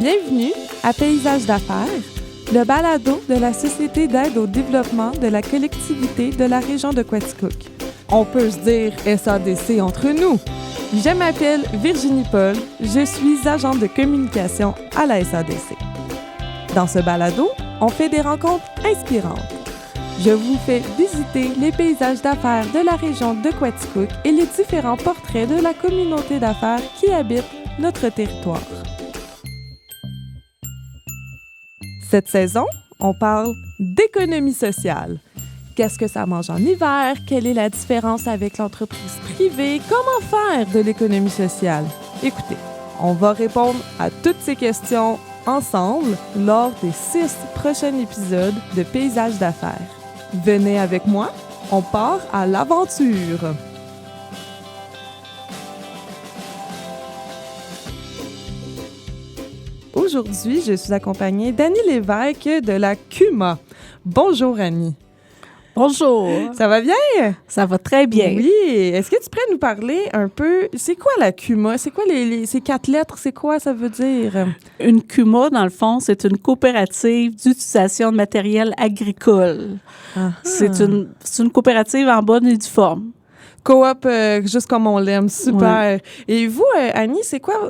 Bienvenue à Paysage d'affaires, le balado de la Société d'aide au développement de la collectivité de la région de Quaticook. On peut se dire SADC entre nous. Je m'appelle Virginie Paul, je suis agente de communication à la SADC. Dans ce balado, on fait des rencontres inspirantes. Je vous fais visiter les paysages d'affaires de la région de Quaticook et les différents portraits de la communauté d'affaires qui habite notre territoire. Cette saison, on parle d'économie sociale. Qu'est-ce que ça mange en hiver? Quelle est la différence avec l'entreprise privée? Comment faire de l'économie sociale? Écoutez, on va répondre à toutes ces questions ensemble lors des 6 prochains épisodes de Paysages d'affaires. Venez avec moi, on part à l'aventure! Aujourd'hui, je suis accompagnée d'Annie Lévesque de la CUMA. Bonjour Annie. Bonjour. Ça va bien? Ça va très bien. Oui. Est-ce que tu pourrais nous parler un peu, c'est quoi la CUMA? C'est quoi ces 4 lettres? C'est quoi ça veut dire? Une CUMA, dans le fond, c'est une coopérative d'utilisation de matériel agricole. Ah. C'est une coopérative en bonne et due forme. Coop, juste comme on l'aime. Super. Ouais. Et vous, Annie, c'est quoi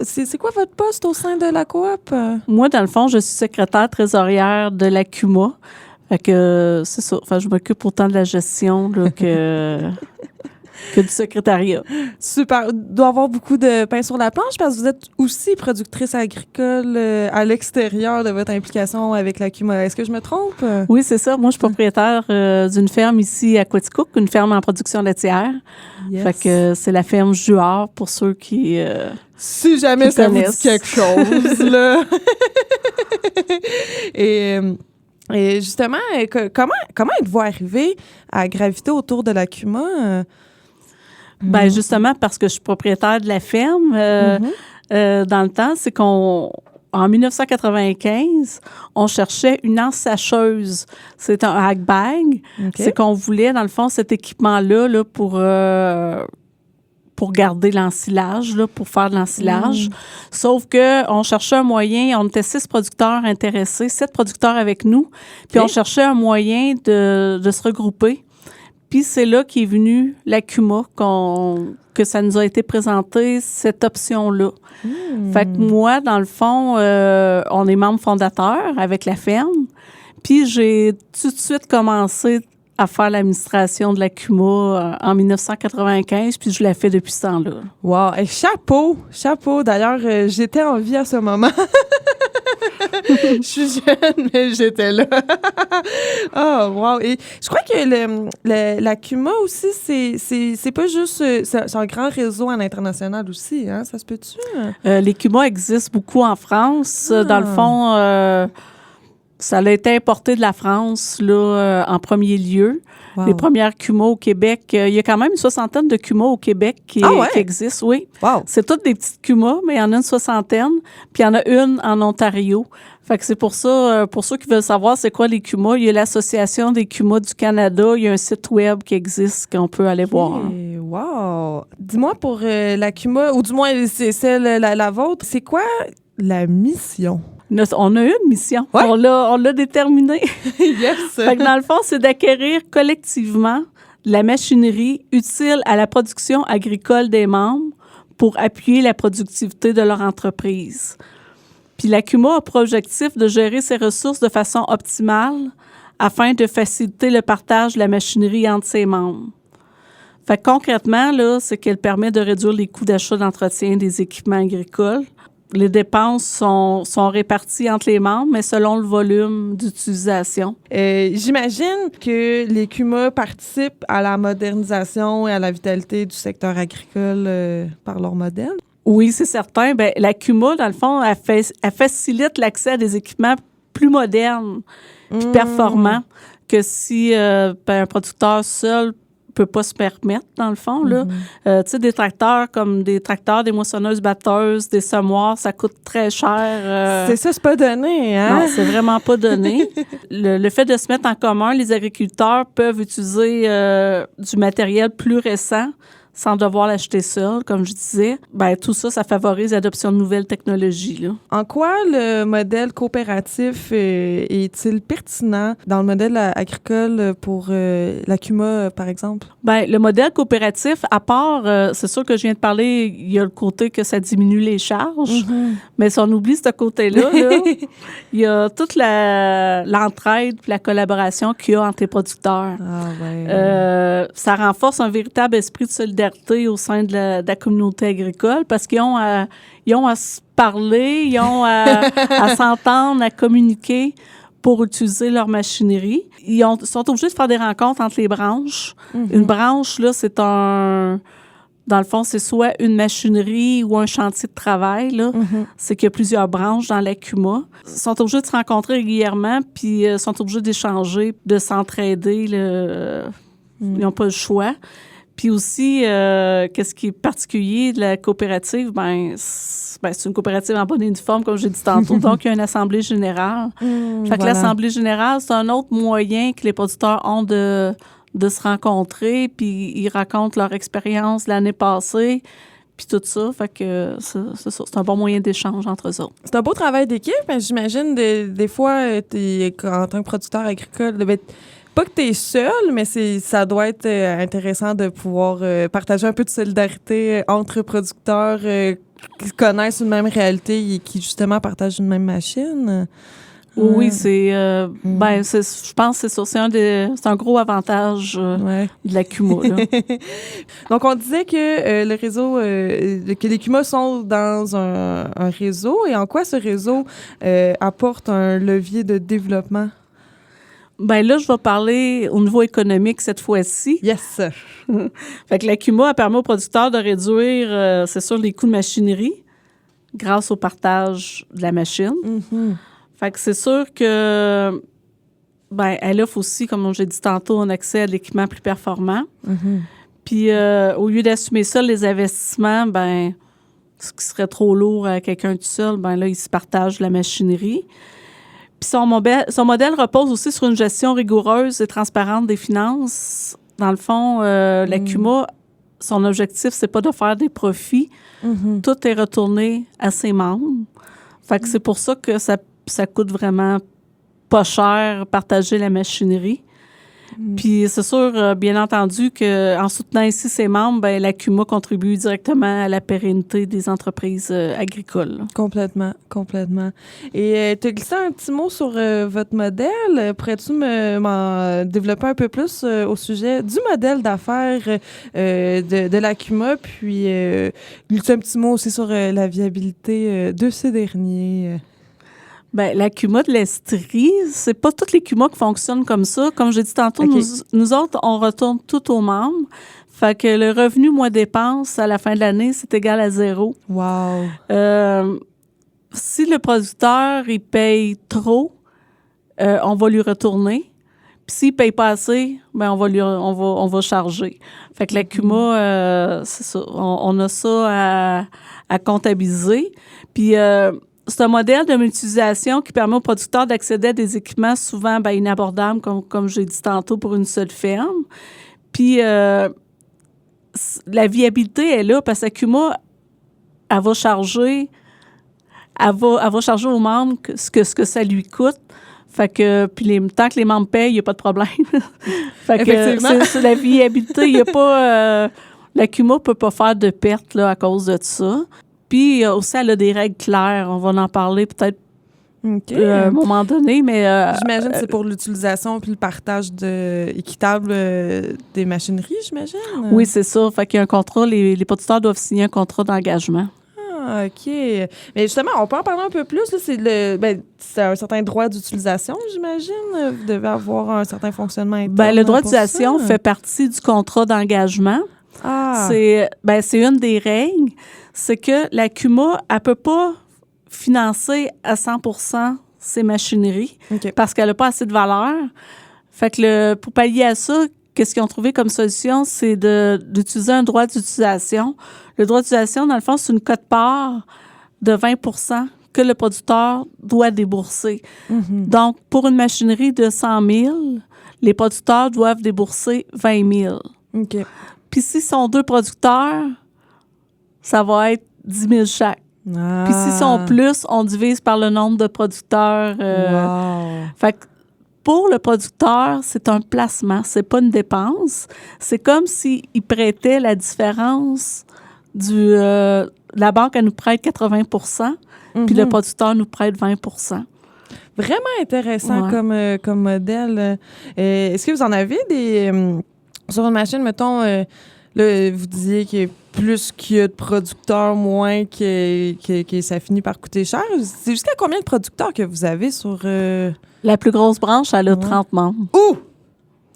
votre poste au sein de la coop? Moi, dans le fond, je suis secrétaire trésorière de la CUMA. Fait que c'est ça. Enfin, je m'occupe autant de la gestion là, que du secrétariat. Super. Il doit y avoir beaucoup de pain sur la planche parce que vous êtes aussi productrice agricole à l'extérieur de votre implication avec la CUMA. Est-ce que je me trompe? Oui, c'est ça. Moi, je suis propriétaire d'une ferme ici à Quaticook, une ferme en production laitière. Yes. Fait que c'est la ferme Juard pour ceux qui si jamais qui ça vous connaissent. dit quelque chose, là. Et justement, comment êtes-vous arrivé à graviter autour de la CUMA? Ben justement, parce que je suis propriétaire de la ferme, dans le temps, c'est en 1995, on cherchait une ensacheuse. C'est un hack bag. Okay. C'est qu'on voulait, dans le fond, cet équipement-là là, pour garder l'ensilage, là, pour faire de l'ensilage. Sauf que on cherchait un moyen, on était 6 producteurs intéressés, 7 producteurs avec nous, puis on cherchait un moyen de se regrouper. Puis c'est là qu'est venue la CUMA, que ça nous a été présenté, cette option-là. Fait que moi, dans le fond, on est membre fondateur avec la ferme. Puis j'ai tout de suite commencé à faire l'administration de la CUMA en 1995, puis je l'ai fait depuis ce temps-là. Wow! Et chapeau! D'ailleurs, j'étais en vie à ce moment. Je suis jeune, mais j'étais là. Oh, wow! Et je crois que la CUMA aussi, c'est pas juste... C'est un grand réseau à l'international aussi, hein? Ça se peut-tu? Les CUMA existent beaucoup en France. Dans le fond... ça a été importé de la France là, en premier lieu. Wow. Les premières CUMA au Québec. Il y a quand même une 60aine de CUMA au Québec qui existent, oui. Wow. C'est toutes des petites CUMA, mais il y en a une 60aine. Puis il y en a une en Ontario. Fait que c'est pour ça, pour ceux qui veulent savoir c'est quoi les CUMA, il y a l'Association des CUMA du Canada. Il y a un site web qui existe qu'on peut aller voir. Wow! Dis-moi pour la CUMA, ou du moins c'est celle, la vôtre, c'est quoi la mission? On a une mission. Ouais. On l'a déterminée. Yes! Fait que dans le fond, c'est d'acquérir collectivement de la machinerie utile à la production agricole des membres pour appuyer la productivité de leur entreprise. Puis la CUMA a pour objectif de gérer ses ressources de façon optimale afin de faciliter le partage de la machinerie entre ses membres. Fait que concrètement, là, c'est qu'elle permet de réduire les coûts d'achat d'entretien des équipements agricoles. Les dépenses sont réparties entre les membres, mais selon le volume d'utilisation. J'imagine que les CUMA participent à la modernisation et à la vitalité du secteur agricole par leur modèle. Oui, c'est certain. Bien, la CUMA, dans le fond, elle facilite l'accès à des équipements plus modernes puis performants que si un producteur seul peut pas se permettre, dans le fond, là. Tu sais, des tracteurs comme des tracteurs, des moissonneuses-batteuses, des semoirs, ça coûte très cher. C'est ça, c'est pas donné, hein? Non, c'est vraiment pas donné. Le fait de se mettre en commun, les agriculteurs peuvent utiliser du matériel plus récent. sans devoir l'acheter seul, comme je disais. Ben, tout ça, ça favorise l'adoption de nouvelles technologies, là. En quoi le modèle coopératif est-il pertinent dans le modèle agricole pour l'ACUMA, par exemple? Ben, le modèle coopératif, à part, c'est sûr que je viens de parler, il y a le côté que ça diminue les charges, mais si on oublie ce côté-là, là, il y a toute l'entraide et la collaboration qu'il y a entre les producteurs. Ah, ouais. Ça renforce un véritable esprit de solidarité au sein de la communauté agricole parce qu'ils ont à se parler, ils ont à s'entendre, à communiquer pour utiliser leur machinerie. Ils sont obligés de faire des rencontres entre les branches. Une branche, là, dans le fond, c'est soit une machinerie ou un chantier de travail, là. C'est qu'il y a plusieurs branches dans l'ACUMA. Ils sont obligés de se rencontrer régulièrement, puis sont obligés d'échanger, de s'entraider. Ils n'ont pas le choix. Puis aussi, qu'est-ce qui est particulier de la coopérative? C'est une coopérative en bonne et due forme, comme j'ai dit tantôt. Donc, il y a une assemblée générale. Fait que l'assemblée générale, c'est un autre moyen que les producteurs ont de se rencontrer, puis ils racontent leur expérience l'année passée, puis tout ça. Fait que c'est ça. C'est un bon moyen d'échange entre eux autres. C'est un beau travail d'équipe. J'imagine des fois, en tant que producteur agricole, pas que tu es seul, mais ça doit être intéressant de pouvoir partager un peu de solidarité entre producteurs qui connaissent une même réalité et qui, justement, partagent une même machine. Oui, je pense que c'est ça. C'est un gros avantage de l'ACUMA. Donc, on disait que le réseau, que les CUMA sont dans un réseau. Et en quoi ce réseau apporte un levier de développement? Ben là, je vais parler au niveau économique cette fois-ci. Yes! Fait que l'ACUMA permet aux producteurs de réduire, c'est sûr, les coûts de machinerie grâce au partage de la machine. Fait que c'est sûr que elle offre aussi, comme j'ai dit tantôt, un accès à l'équipement plus performant. Puis au lieu d'assumer seul les investissements, ce qui serait trop lourd à quelqu'un tout seul, là, ils se partagent la machinerie. Puis son modèle repose aussi sur une gestion rigoureuse et transparente des finances. Dans le fond, l'ACUMA, son objectif, c'est pas de faire des profits. Tout est retourné à ses membres. Fait que c'est pour ça que ça coûte vraiment pas cher partager la machinerie. Puis c'est sûr, bien entendu, qu'en soutenant ici ses membres, l'ACUMA contribue directement à la pérennité des entreprises agricoles. Complètement. Et tu as glissé un petit mot sur votre modèle. Pourrais-tu m'en développer un peu plus au sujet du modèle d'affaires de l'ACUMA, puis glisser un petit mot aussi sur la viabilité de ces derniers? L'ACUMA de l'Estrie, c'est pas toutes les CUMA qui fonctionnent comme ça. Comme j'ai dit tantôt, nous autres, on retourne tout aux membres. Fait que le revenu moins dépenses à la fin de l'année, c'est égal à 0. Wow! Si le producteur, il paye trop, on va lui retourner. Puis s'il paye pas assez, on va charger. Fait que l'ACUMA, c'est ça. On a ça à comptabiliser. Puis c'est un modèle de mutualisation qui permet aux producteurs d'accéder à des équipements souvent inabordables, comme j'ai dit tantôt, pour une seule ferme. Puis la viabilité est là parce qu'ACUMA, elle va charger aux membres ce que ça lui coûte. Fait que, puis tant que les membres payent, il n'y a pas de problème. Fait que c'est la viabilité. Il n'y a pas... l'ACUMA ne peut pas faire de pertes là, à cause de ça. Puis aussi, elle a des règles claires. On va en parler peut-être à un moment donné, mais... j'imagine que c'est pour l'utilisation puis le partage équitable des machineries, j'imagine? Oui, c'est ça. Fait qu'il y a un contrat. Les producteurs doivent signer un contrat d'engagement. Ah, OK. Mais justement, on peut en parler un peu plus. Là, c'est un certain droit d'utilisation, j'imagine. Vous devez avoir un certain fonctionnement interne. Le droit d'utilisation fait partie du contrat d'engagement. Ah. C'est une des règles. C'est que l'ACUMA, elle ne peut pas financer à 100% ses machineries parce qu'elle n'a pas assez de valeur. Fait que pour pallier à ça, qu'est-ce qu'ils ont trouvé comme solution? C'est d'utiliser un droit d'utilisation. Le droit d'utilisation, dans le fond, c'est une quote-part de 20% que le producteur doit débourser. Donc, pour une machinerie de 100 000, les producteurs doivent débourser 20 000. Puis s'ils sont 2 producteurs, ça va être 10 000 chaque. Puis s'ils sont plus, on divise par le nombre de producteurs. Fait que pour le producteur, c'est un placement, c'est pas une dépense. C'est comme s'il prêtait la différence la banque, elle nous prête 80 puis le producteur nous prête 20 Vraiment intéressant comme modèle. Est-ce que vous en avez des... sur une machine, mettons, là, vous disiez qu'il y a plus qu'il y a de producteurs, moins que ça finit par coûter cher. C'est jusqu'à combien de producteurs que vous avez sur... La plus grosse branche, elle a 30 membres. Ouh!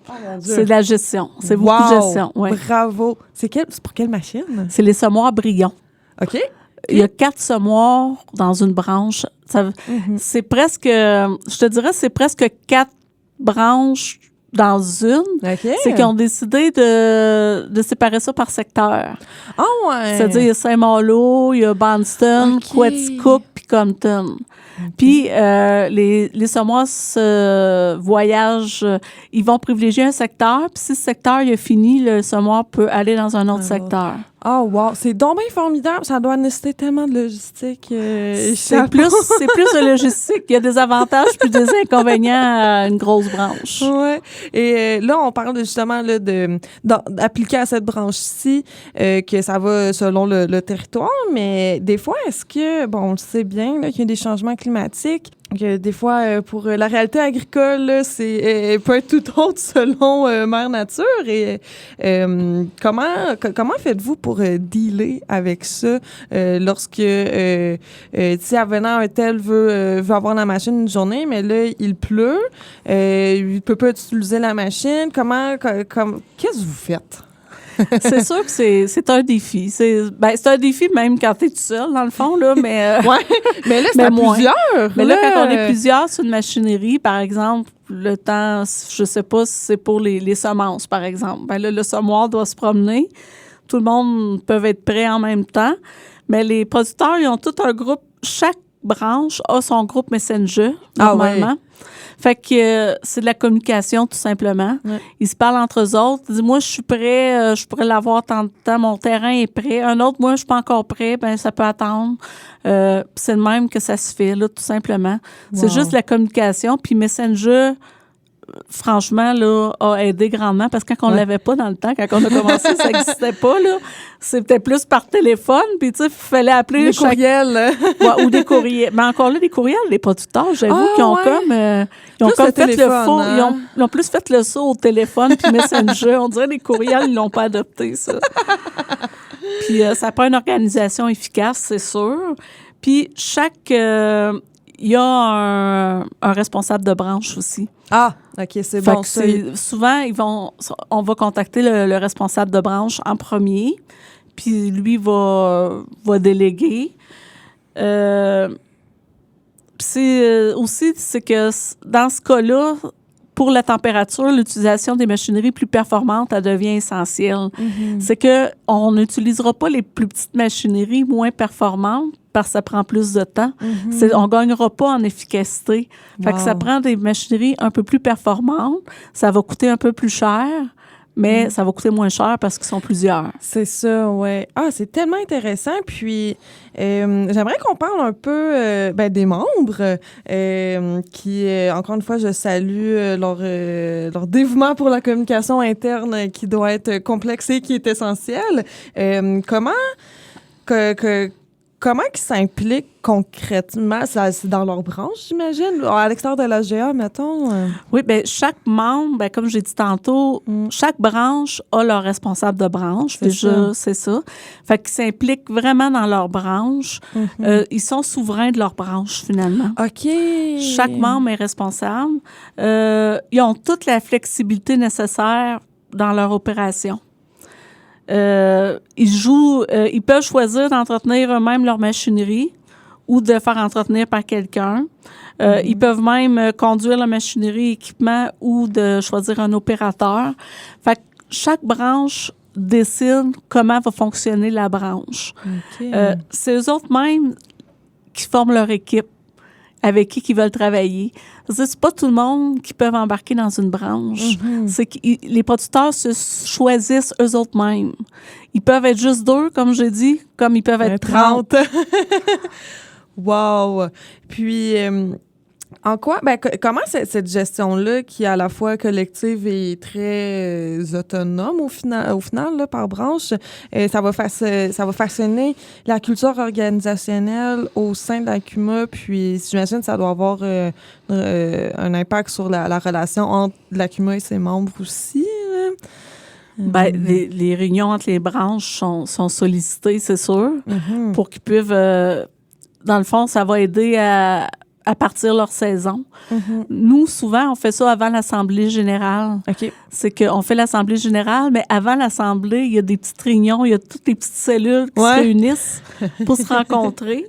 Oh mon Dieu. C'est de la gestion. C'est beaucoup de gestion. Ouais. Bravo. C'est pour quelle machine? C'est les semoirs Brion. OK. Il y a 4 semoirs dans une branche. C'est presque, je te dirais, c'est presque 4 branches dans une. Okay. C'est qu'ils ont décidé de séparer ça par secteur. Ah ouais. C'est-à-dire, il y a Saint-Malo, il y a Boston, Quetzcook, puis Compton. Puis les semoirs voyagent, ils vont privilégier un secteur, puis si le secteur il a fini, le semoir peut aller dans un autre secteur. Oh wow, c'est donc bien formidable, ça doit nécessiter tellement de logistique. C'est plus de logistique, il y a des avantages puis des inconvénients à une grosse branche. Ouais. Et là on parle justement là d'appliquer à cette branche-ci que ça va selon le territoire, mais des fois est-ce que on le sait bien là, qu'il y a des changements climatiques, que des fois pour la réalité agricole là, c'est peut être tout autre selon Mère Nature et comment faites-vous pour dealer avec ça lorsque si avenant un tel veut avoir la machine une journée mais là il pleut, il peut pas utiliser la machine, qu'est-ce que vous faites? C'est sûr que c'est un défi. C'est un défi même quand tu es tout seul, dans le fond, là, mais... ouais, mais là, c'est à plusieurs. Mais là, quand on est plusieurs sur une machinerie, par exemple, le temps, je sais pas si c'est pour les semences, par exemple. Ben là, le semoir doit se promener. Tout le monde peut être prêt en même temps. Mais les producteurs, ils ont tout un groupe. Chaque branche a son groupe Messenger, normalement. Ah ouais. Fait que c'est de la communication, tout simplement. Ouais. Ils se parlent entre eux autres. Ils disent, moi, je suis prêt, je pourrais l'avoir tant de temps, mon terrain est prêt. Un autre, moi, je suis pas encore prêt, ben ça peut attendre. C'est le même que ça se fait, là, tout simplement. Wow. C'est juste la communication. Puis Messenger, franchement, là, a aidé grandement parce que quand on l'avait pas dans le temps, quand on a commencé, ça n'existait pas, là. C'était plus par téléphone, puis tu sais, il fallait appeler... Des courriels. Ouais, ou des courriels. Mais encore là, des courriels, les producteurs, j'avoue, qui ont comme... ils ont comme fait le faux. Hein? Ils ont plus fait le saut au téléphone puis Messenger. On dirait les courriels, ils l'ont pas adopté, ça. Puis ça prend une organisation efficace, c'est sûr. Puis il y a un responsable de branche aussi. Ah, OK, c'est bon. Souvent, on va contacter le responsable de branche en premier, puis lui va déléguer. C'est que dans ce cas-là, pour la température, l'utilisation des machineries plus performantes, elle devient essentielle. Mm-hmm. C'est qu'on n'utilisera pas les plus petites machineries moins performantes parce que ça prend plus de temps. Mm-hmm. On ne gagnera pas en efficacité. Fait que ça prend des machineries un peu plus performantes. Ça va coûter un peu plus cher, mais ça va coûter moins cher parce qu'ils sont plusieurs. C'est ça, oui. Ah, c'est tellement intéressant. Puis, j'aimerais qu'on parle un peu des membres qui, encore une fois, je salue leur dévouement pour la communication interne qui doit être complexe et qui est essentiel. Comment ils s'impliquent concrètement? C'est dans leur branche, j'imagine? À l'extérieur de l'AGA, mettons? Oui, bien, chaque membre, comme j'ai dit tantôt, chaque branche a leur responsable de branche. C'est ça. Fait qu'ils s'impliquent vraiment dans leur branche. Mm-hmm. Ils sont souverains de leur branche, finalement. OK. Chaque membre est responsable. Ils ont toute la flexibilité nécessaire dans leur opération. Ils peuvent choisir d'entretenir eux-mêmes leur machinerie ou de faire entretenir par quelqu'un. Ils peuvent même conduire la machinerie, équipement ou de choisir un opérateur. Fait que chaque branche décide comment va fonctionner la branche. Okay. C'est eux autres mêmes qui forment leur équipe. avec qui veulent travailler. C'est pas tout le monde qui peut embarquer dans une branche. C'est que les producteurs se choisissent eux autres mêmes. Ils peuvent être juste 2, comme j'ai dit, comme ils peuvent être 30. Wow! Puis, en quoi, comment cette gestion-là, qui est à la fois collective et très autonome au final là, par branche, ça va façonner la culture organisationnelle au sein de l'ACUMA, puis j'imagine que ça doit avoir un impact sur la relation entre l'ACUMA et ses membres aussi. Les réunions entre les branches sont sollicitées, c'est sûr, pour qu'ils puissent... dans le fond, ça va aider à partir leur saison. Nous, souvent, on fait ça avant l'Assemblée générale. OK. C'est qu'on fait l'Assemblée générale, mais avant l'Assemblée, il y a des petites réunions, il y a toutes les petites cellules qui se réunissent pour se rencontrer.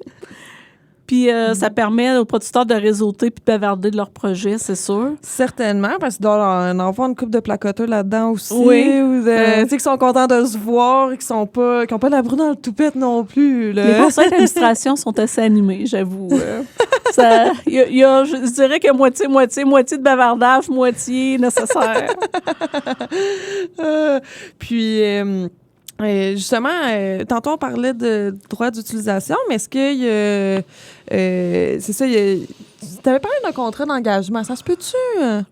Puis ça permet aux producteurs de réseauter puis de bavarder de leurs projets, c'est sûr. Certainement, parce qu'il doit y avoir une couple de placoteux là-dedans aussi. Oui. Tu sais, qui sont contents de se voir, qui n'ont pas la broue dans le toupette non plus. Là. Les conseils d'administration sont assez animés, j'avoue. Il y a, je dirais que moitié de bavardage, moitié nécessaire. Puis... justement, tantôt on parlait de droit d'utilisation, mais est-ce qu'il y a... c'est ça, tu avais parlé d'un contrat d'engagement, ça se peut-tu?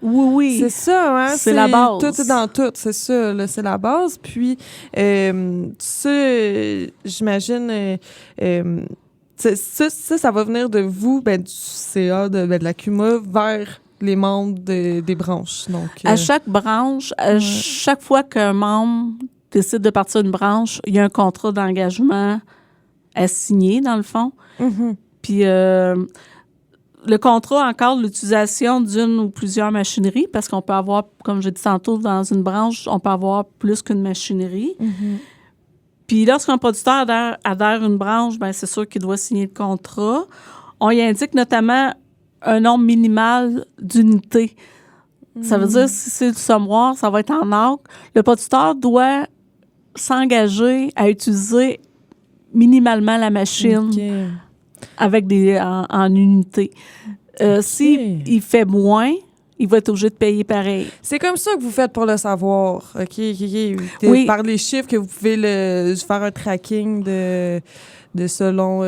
Oui. C'est ça, hein? C'est la base. Tout est dans tout, c'est ça, là, c'est la base. Puis, ça, j'imagine... ça va venir de vous, du CA, de l'ACUMA, vers les membres des branches. Donc, à chaque branche, chaque fois qu'un membre décide de partir d'une branche, il y a un contrat d'engagement à signer, dans le fond. Puis le contrat encadre l'utilisation d'une ou plusieurs machineries, parce qu'on peut avoir, comme j'ai dit tantôt, dans une branche, on peut avoir plus qu'une machinerie. Puis lorsqu'un producteur adhère à une branche, c'est sûr qu'il doit signer le contrat. On y indique notamment un nombre minimal d'unités. Ça veut dire, si c'est du semoir, ça va être en acre. Le producteur doit s'engager à utiliser minimalement la machine avec en unité. S'il fait moins, il va être obligé de payer pareil. C'est comme ça que vous faites pour le savoir. OK. Oui. Par les chiffres que vous pouvez faire un tracking de selon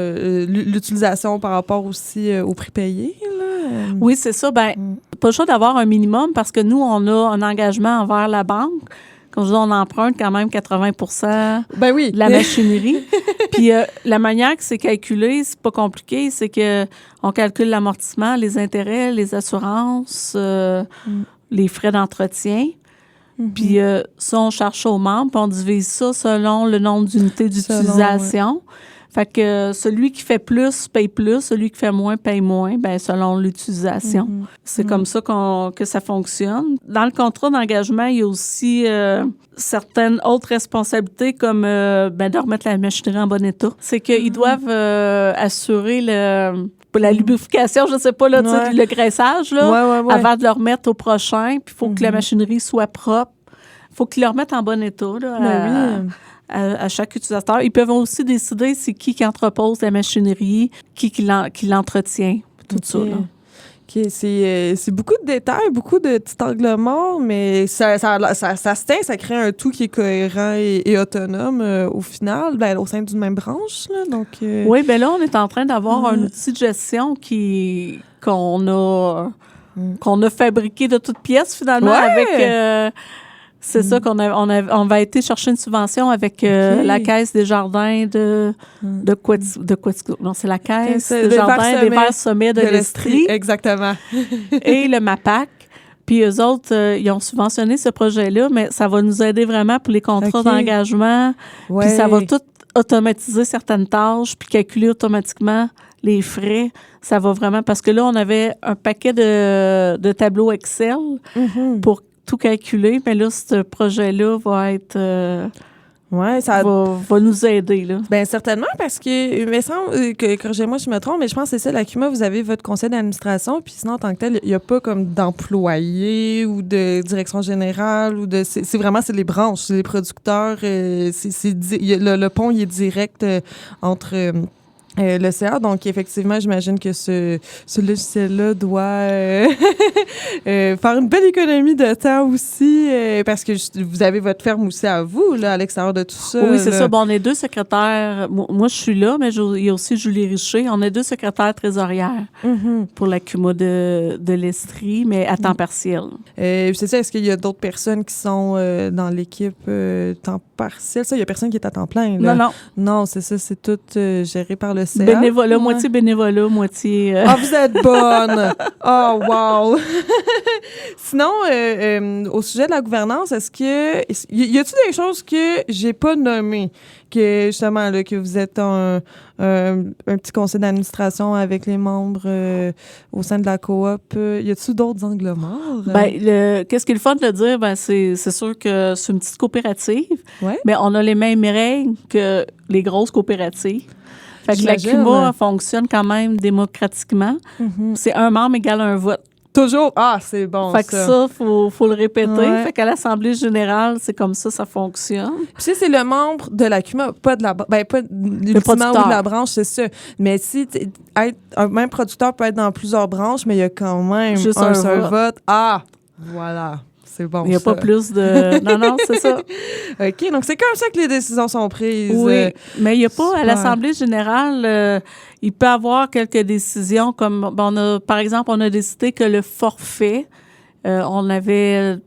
l'utilisation par rapport aussi au prix payé. Là. Oui, c'est ça. Pas le choix d'avoir un minimum parce que nous, on a un engagement envers la banque. Comme je dis, on emprunte quand même 80 de la machinerie. Puis la manière que c'est calculé, c'est pas compliqué, c'est que on calcule l'amortissement, les intérêts, les assurances, les frais d'entretien. Puis ça, on cherche aux membres, puis on divise ça selon le nombre d'unités d'utilisation. Fait que celui qui fait plus paye plus, celui qui fait moins paye moins, selon l'utilisation. C'est comme ça que ça fonctionne. Dans le contrat d'engagement, il y a aussi certaines autres responsabilités comme de remettre la machinerie en bon état. C'est qu'ils doivent assurer la lubrification, je sais pas, là, le graissage, là, avant de le remettre au prochain. Puis il faut que la machinerie soit propre. Il faut qu'ils le remettent en bon état, là, à chaque utilisateur. Ils peuvent aussi décider c'est qui entrepose la machinerie, qui l'entretient, tout ça. Là. OK, c'est beaucoup de détails, beaucoup de petits angles morts, mais ça se tient, ça crée un tout qui est cohérent et autonome au final, au sein d'une même branche. Là, donc, oui, là, on est en train d'avoir un outil de gestion qu'on a fabriqué de toutes pièces, finalement, avec... c'est ça qu'on va été chercher une subvention avec la Caisse des jardins de Quaticook. Non, c'est la Caisse des jardins des Verts Sommets de l'Estrie. Exactement. Et le MAPAC. Puis eux autres, ils ont subventionné ce projet-là, mais ça va nous aider vraiment pour les contrats d'engagement. Puis ça va tout automatiser certaines tâches, puis calculer automatiquement les frais. Ça va vraiment... Parce que là, on avait un paquet de tableaux Excel pour tout calculer, mais là, ce projet-là va être... va nous aider, là. Bien, certainement, parce que, il me semble, corrigez-moi si je me trompe, mais je pense que c'est ça, l'ACUMA, vous avez votre conseil d'administration, puis sinon, en tant que tel, il n'y a pas comme d'employés ou de direction générale, ou de... C'est vraiment, c'est les branches, c'est les producteurs, le pont, il est direct entre Le CA, donc effectivement, j'imagine que ce logiciel-là doit faire une belle économie de temps aussi, parce que vous avez votre ferme aussi à vous, là, à l'extérieur de tout ça. Oui, c'est là. ça. Bon, on est 2 secrétaires. Moi, je suis là, mais il y a aussi Julie Richer. On est 2 secrétaires trésorières pour la CUMA de l'Estrie, mais à temps partiel. C'est ça, est-ce qu'il y a d'autres personnes qui sont dans l'équipe temps partiel? Ça, il n'y a personne qui est à temps plein, là. Non. Non, c'est ça, c'est tout géré par le CA. Bénévolat, Ouais. moitié bénévolat, moitié... Ah, vous êtes bonne! Oh, wow! Sinon, au sujet de la gouvernance, est-ce que... Y a-t-il des choses que j'ai pas nommées? Que, justement, là, que vous êtes un petit conseil d'administration avec les membres au sein de la coop. Y a-t-il d'autres angles morts? Qu'est-ce qui est le fun de dire? C'est sûr que c'est une petite coopérative, Ouais. mais on a les mêmes règles que les grosses coopératives. Fait que la CUMA fonctionne quand même démocratiquement. C'est un membre égale un vote. Toujours? Ah, c'est bon, Fait que ça, faut le répéter. Ouais. Fait qu'à l'Assemblée générale, c'est comme ça fonctionne. Puis c'est le membre de la CUMA, pas de la pas ultimement producteur. de la branche, c'est ça. Mais si un même producteur peut être dans plusieurs branches, mais il y a quand même Juste un un seul vote. vote. Ah, voilà. C'est bon. Il n'y a pas plus de... Non, c'est ça. OK, donc c'est comme ça que les décisions sont prises. Oui, mais il n'y a pas, à super. l'Assemblée générale, il peut y avoir quelques décisions, comme, par exemple, on a décidé que le forfait, on n'avait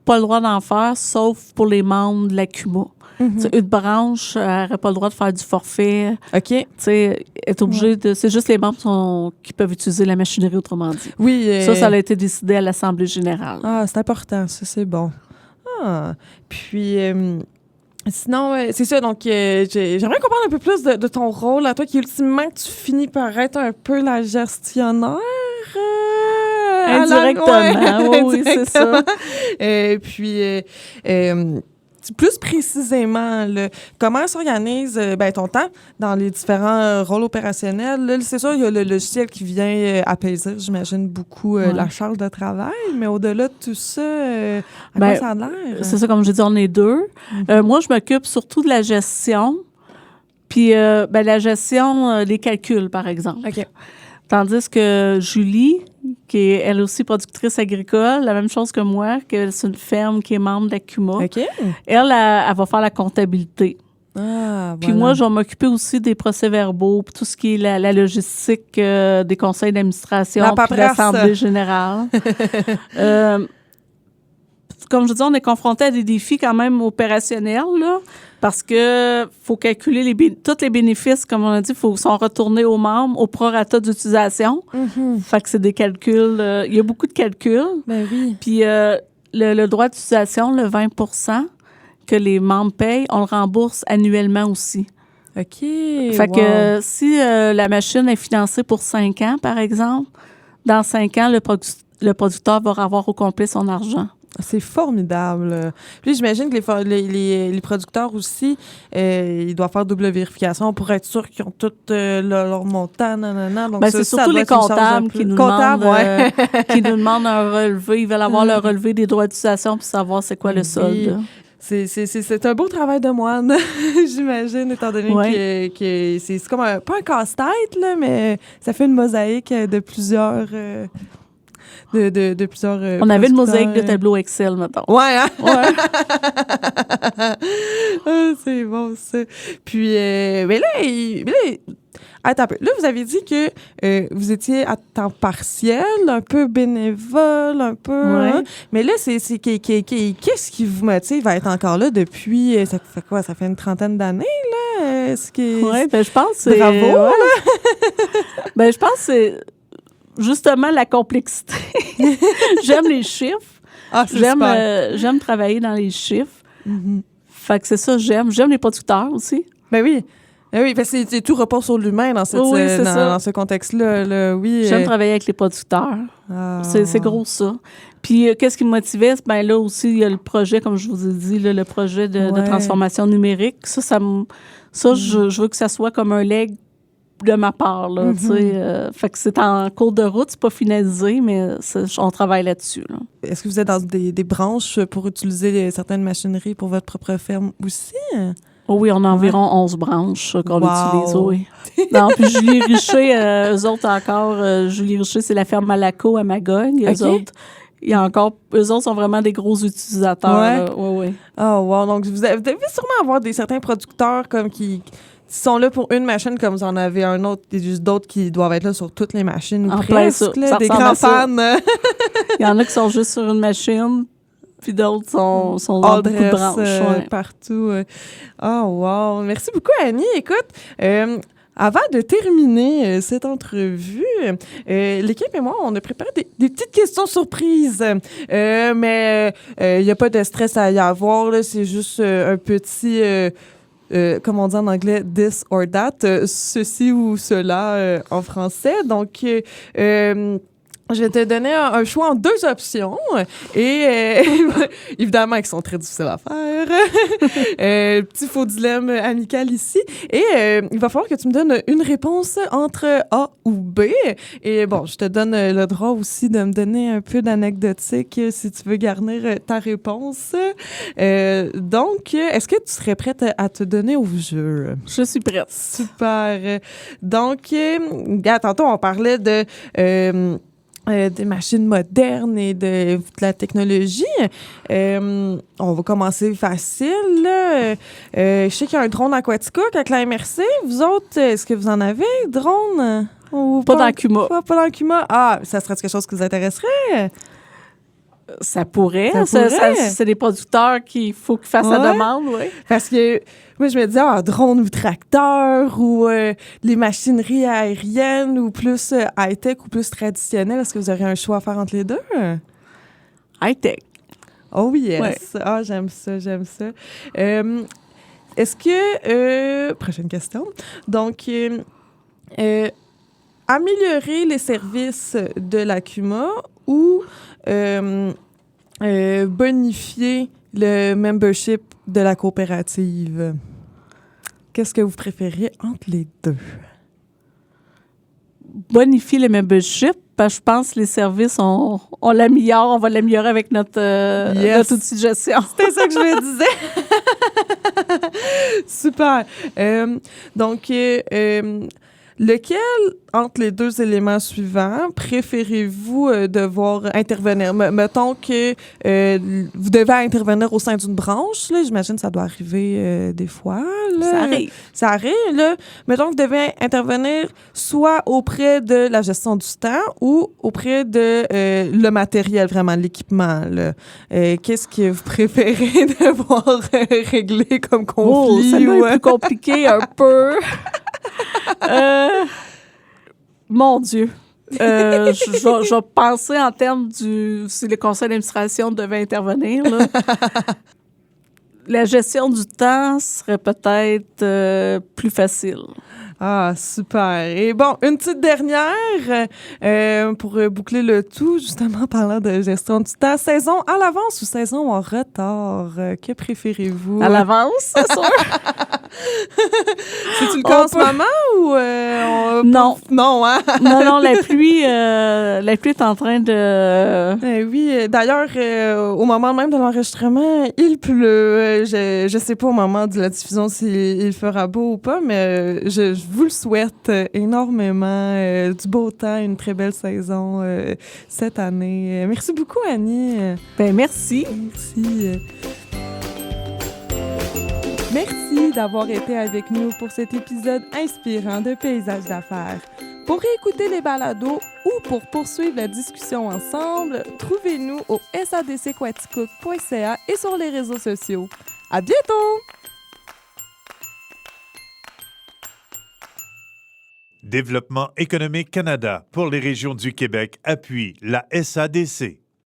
pas le droit d'en faire, sauf pour les membres de la CUMA. Une branche n'aurait pas le droit de faire du forfait. OK. Est obligé de... C'est juste les membres qui peuvent utiliser la machinerie, autrement dit. Oui. Ça a été décidé à l'Assemblée générale. Ah, c'est important, ça, c'est bon. Ah, puis... sinon, c'est ça, donc j'aimerais qu'on parle un peu plus de ton rôle à toi, qui ultimement, tu finis par être un peu la gestionnaire. Indirectement, oui, c'est ça. Puis, plus précisément, là, comment s'organise ton temps dans les différents rôles opérationnels? Là, c'est sûr, il y a le logiciel qui vient apaiser, j'imagine, beaucoup la charge de travail, mais au-delà de tout ça, à quoi ça a l'air? C'est ça, comme je dis, on est 2. Moi, je m'occupe surtout de la gestion, puis la gestion des calculs, par exemple. OK. Tandis que Julie, qui est elle aussi productrice agricole, la même chose que moi, que c'est une ferme qui est membre de la CUMA. OK. Elle va faire la comptabilité. Ah, Puis moi, je vais m'occuper aussi des procès-verbaux, puis tout ce qui est la logistique des conseils d'administration, puis de l'Assemblée générale. Comme je dis, on est confronté à des défis quand même opérationnels, là, parce que faut calculer tous les bénéfices, comme on a dit, sont retournés aux membres au prorata d'utilisation. Fait que c'est des calculs. Il y a beaucoup de calculs. Ben oui. Puis le droit d'utilisation, le 20 que les membres payent, on le rembourse annuellement aussi. OK. Fait que si la machine est financée pour 5 ans, par exemple, dans 5 ans, le producteur va avoir au complet son argent. C'est formidable. Puis j'imagine que les producteurs aussi, ils doivent faire double vérification pour être sûr qu'ils ont tout leur montant, nanana. Donc c'est surtout les comptables qui nous demandent un relevé. Ils veulent avoir le relevé des droits d'utilisation pour savoir c'est quoi le solde. C'est un beau travail de moine, j'imagine, étant donné que c'est comme pas un casse-tête, là, mais ça fait une mosaïque de plusieurs... De plusieurs on avait une mosaïque de tableau Excel, mettons. Ouais, hein? Ouais. C'est bon, ça. Puis, mais là, attends un peu. Là, vous avez dit que vous étiez à temps partiel, un peu bénévole, un peu... Ouais. Hein? Mais là, qu'est-ce qui vous motive à être encore là depuis... ça fait quoi? Ça fait une trentaine d'années, là? Oui, je pense que c'est... Bravo! Ouais. Je pense que c'est... Justement, la complexité. J'aime les chiffres. Ah, j'aime travailler dans les chiffres. Fait que c'est ça, j'aime. J'aime les producteurs aussi. Ben oui. Oui, parce que tout repose sur l'humain dans ce contexte-là. Là, oui. J'aime travailler avec les producteurs. Ah. C'est gros, ça. Puis, qu'est-ce qui me motivait? Là aussi, il y a le projet, comme je vous ai dit, là, le projet de transformation numérique. Je veux que ça soit comme un leg de ma part, là, tu sais. Fait que c'est en cours de route, c'est pas finalisé, mais on travaille là-dessus, là. Est-ce que vous êtes dans des branches pour utiliser certaines machineries pour votre propre ferme aussi? Oh oui, on a environ 11 branches qu'on Wow. utilise, oui. Non, puis Julie Richer, eux autres encore, Julie Richer, c'est la ferme Malaco à Magog. OK. Eux autres sont vraiment des gros utilisateurs. Ouais. Là. Oui, oui. Oh, wow. Donc, vous devez sûrement avoir certains producteurs comme qui sont là pour une machine, comme vous en avez un autre, et juste d'autres qui doivent être là sur toutes les machines ou En plein ça. presque, là, Ça des ressemble grands à ça. fans. Il y en a qui sont juste sur une machine, puis d'autres sont dans All beaucoup de branches. Ouais. partout. Oh, wow. Merci beaucoup, Annie. Écoute, avant de terminer cette entrevue, l'équipe et moi, on a préparé des petites questions surprises. Mais il n'y a pas de stress à y avoir. Là, c'est juste un petit... comme on dit en anglais, this or that, ceci ou cela en français. Donc, je vais te donner un choix en 2 options et évidemment qui sont très difficiles à faire. Petit faux dilemme amical ici. Et il va falloir que tu me donnes une réponse entre A ou B. Et bon, je te donne le droit aussi de me donner un peu d'anecdotique si tu veux garnir ta réponse. Donc, est-ce que tu serais prête à te donner au jeu? Je suis prête. Super. Donc, regarde, tantôt, on parlait des machines modernes et de la technologie. On va commencer facile. Là. Je sais qu'il y a un drone à Quaticook avec la MRC. Vous autres, est-ce que vous en avez, drone? Ou Pas dans Cuma. Pas dans Cuma. Ah, ça serait quelque chose qui vous intéresserait? Ça pourrait. Ça pourrait. C'est des producteurs qu'il faut qu'ils fassent la demande, oui. Parce que moi, je me disais, drone ou tracteur ou les machineries aériennes ou plus high-tech ou plus traditionnelles. Est-ce que vous aurez un choix à faire entre les deux? High-tech. Oh yes! Ouais. Ah, j'aime ça, j'aime ça. Est-ce que... prochaine question. Donc, améliorer les services de la CUMA ou bonifier le membership de la coopérative? Qu'est-ce que vous préférez entre les deux? Bonifier le membership, parce que je pense que les services, on l'améliore, on va l'améliorer avec notre outil de gestion. C'était ça que je me disais. Super. Donc, lequel, entre les 2 éléments suivants, préférez-vous devoir intervenir? Mettons que vous devez intervenir au sein d'une branche. Là, j'imagine que ça doit arriver des fois. Là. Ça arrive. Ça arrive. Là. Mettons que vous devez intervenir soit auprès de la gestion du temps ou auprès de le matériel, vraiment, l'équipement. Là. Qu'est-ce que vous préférez devoir régler comme conflit? Ça doit être plus compliqué un peu. Mon Dieu. Je vais penser en termes si le conseil d'administration devait intervenir. Là. La gestion du temps serait peut-être plus facile. Ah, super. Et bon, une petite dernière pour boucler le tout, justement en parlant de gestion du temps. Saison à l'avance ou saison en retard? Que préférez-vous? À l'avance, c'est sûr. C'est-tu le cas en ce moment ou... Non. Non, hein? Non, la pluie est en train de... Oui, d'ailleurs, au moment même de l'enregistrement, il pleut. Je sais pas au moment de la diffusion s'il fera beau ou pas, mais je vous le souhaite énormément. Du beau temps, une très belle saison cette année. Merci beaucoup, Annie. Merci. Merci. Merci d'avoir été avec nous pour cet épisode inspirant de Paysages d'affaires. Pour réécouter les balados ou pour poursuivre la discussion ensemble, trouvez-nous au sadcquaticook.ca et sur les réseaux sociaux. À bientôt! Développement économique Canada pour les régions du Québec appuie la SADC.